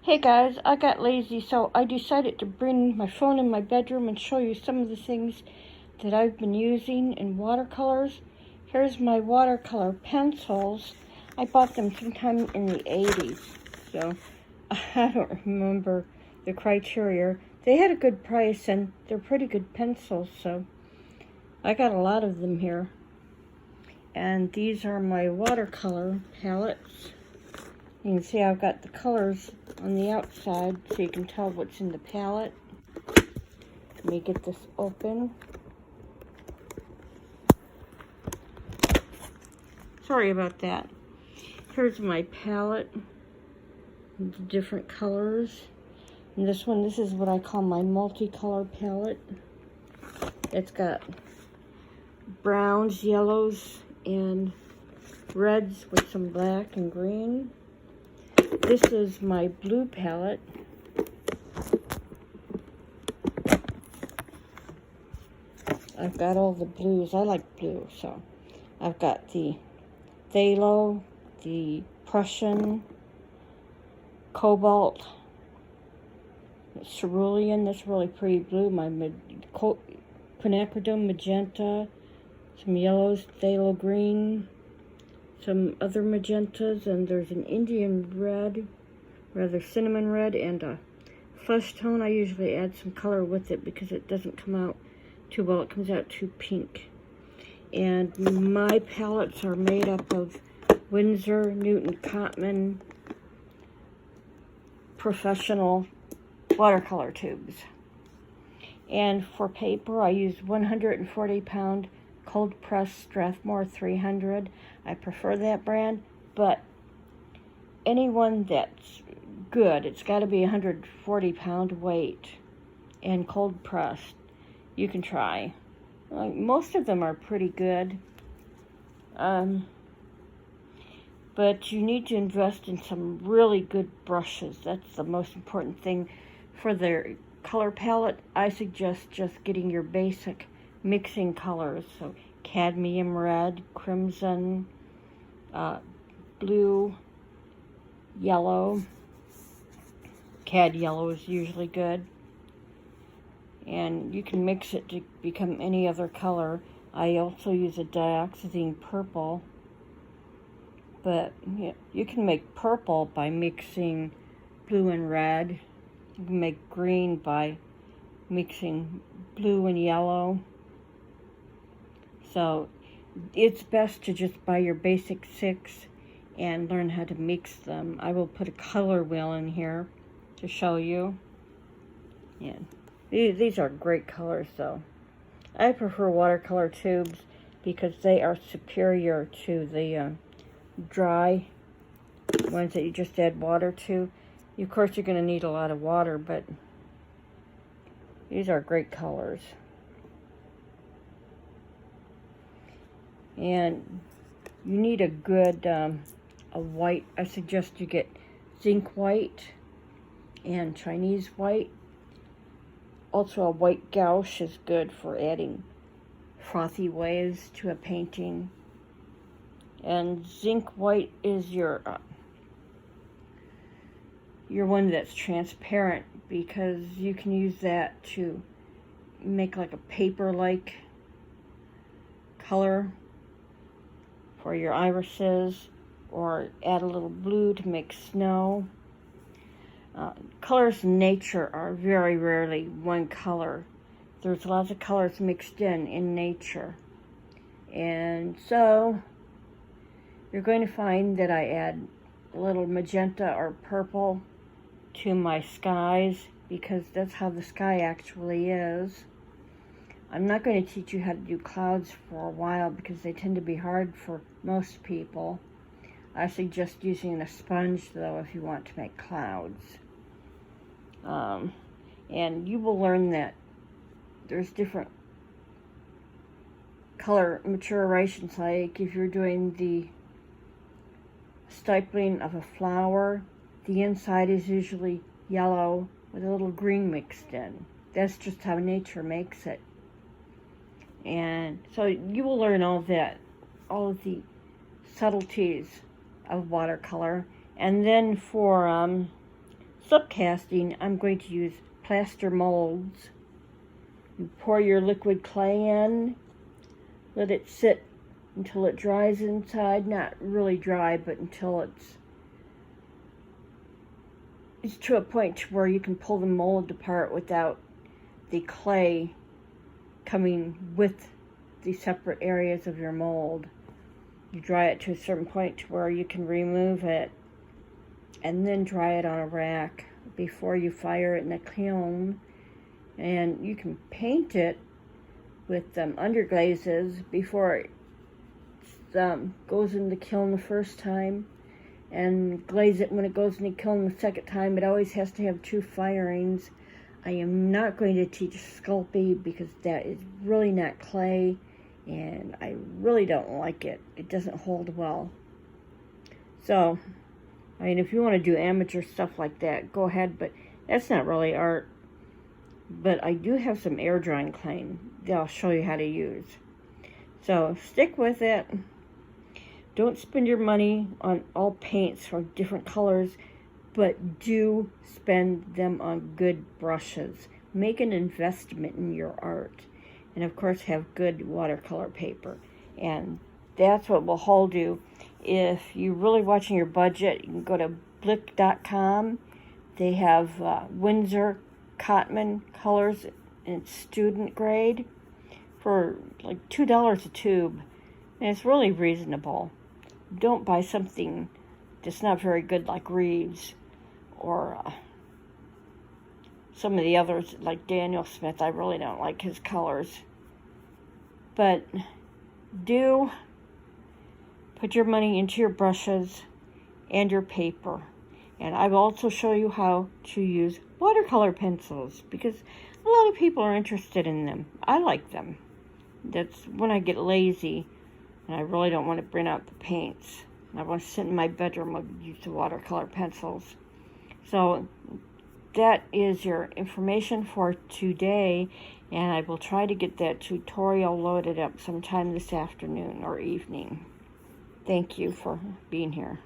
Hey guys, I got lazy, so I decided to bring my phone in my bedroom and show you some of the things that I've been using in watercolors. Here's my watercolor pencils. I bought them sometime in the 80s, so I don't remember the criteria. They had a good price and they're pretty good pencils, so I got a lot of them here. And these are my watercolor palettes. You can see I've got the colors on the outside so you can tell what's in the palette. Let me get this open. Sorry about that. Here's my palette, the different colors. And this is what I call my multicolor palette. It's got browns, yellows, and reds with some black and green. This is my blue palette. I've got all the blues. I like blue, so I've got the phthalo, the Prussian, cobalt, cerulean. That's really pretty blue. My quinacridone magenta, some yellows, phthalo green, some other magentas, and there's an Indian red, rather cinnamon red, and a flesh tone. I usually add some color with it because it doesn't come out too well. It comes out too pink. And my palettes are made up of Winsor, Newton, Cotman, professional watercolor tubes. And for paper, I use 140-pound cold press Strathmore 300. I prefer that brand, but anyone that's good, it's got to be 140-pound weight and cold pressed. You can try. Most of them are pretty good, but you need to invest in some really good brushes. That's the most important thing. For their color palette, I suggest just getting your basic mixing colors, so cadmium red, crimson, blue, yellow. Cad yellow is usually good, and you can mix it to become any other color. I also use a dioxazine purple, but you can make purple by mixing blue and red. You can make green by mixing blue and yellow. So it's best to just buy your basic 6 and learn how to mix them. I will put a color wheel in here to show you. Yeah, these are great colors though. I prefer watercolor tubes because they are superior to the dry ones that you just add water to. Of course, you're going to need a lot of water, but these are great colors. And you need a good a white. I suggest you get zinc white and Chinese white. Also, a white gouache is good for adding frothy waves to a painting. And zinc white is your one that's transparent, because you can use that to make like a paper-like color for your irises, or add a little blue to make snow. Colors in nature are very rarely one color. There's lots of colors mixed in nature. And so you're going to find that I add a little magenta or purple to my skies, because that's how the sky actually is. I'm not going to teach you how to do clouds for a while because they tend to be hard for most people. I suggest using a sponge though if you want to make clouds. And you will learn that there's different color maturations. Like if you're doing the stippling of a flower, the inside is usually yellow with a little green mixed in. That's just how nature makes it. And so you will learn all that, all of the subtleties of watercolor. And then for slip casting, I'm going to use plaster molds. You pour your liquid clay in, let it sit until it dries inside, not really dry, but until it's to a point where you can pull the mold apart without the clay coming with the separate areas of your mold. You dry it to a certain point where you can remove it and then dry it on a rack before you fire it in a kiln. And you can paint it with underglazes before it goes in the kiln the first time, and glaze it when it goes in the kiln the second time. It always has to have 2 firings. I am not going to teach sculpey because that is really not clay, and I really don't like it. It doesn't hold well. So, I mean, if you want to do amateur stuff like that, go ahead, but that's not really art. But I do have some air drying clay that I'll show you how to use. So, stick with it. Don't spend your money on all paints for different colors, but do spend them on good brushes. Make an investment in your art. And of course, have good watercolor paper. And that's what will hold you. If you're really watching your budget, you can go to blick.com. They have Winsor Cotman colors in student grade for like $2 a tube. And it's really reasonable. Don't buy something that's not very good like Reeves or some of the others like Daniel Smith. I really don't like his colors. But do put your money into your brushes and your paper. And I will also show you how to use watercolor pencils because a lot of people are interested in them. I like them. That's when I get lazy and I really don't want to bring out the paints. I want to sit in my bedroom and use the watercolor pencils. So that is your information for today, and I will try to get that tutorial loaded up sometime this afternoon or evening. Thank you for being here.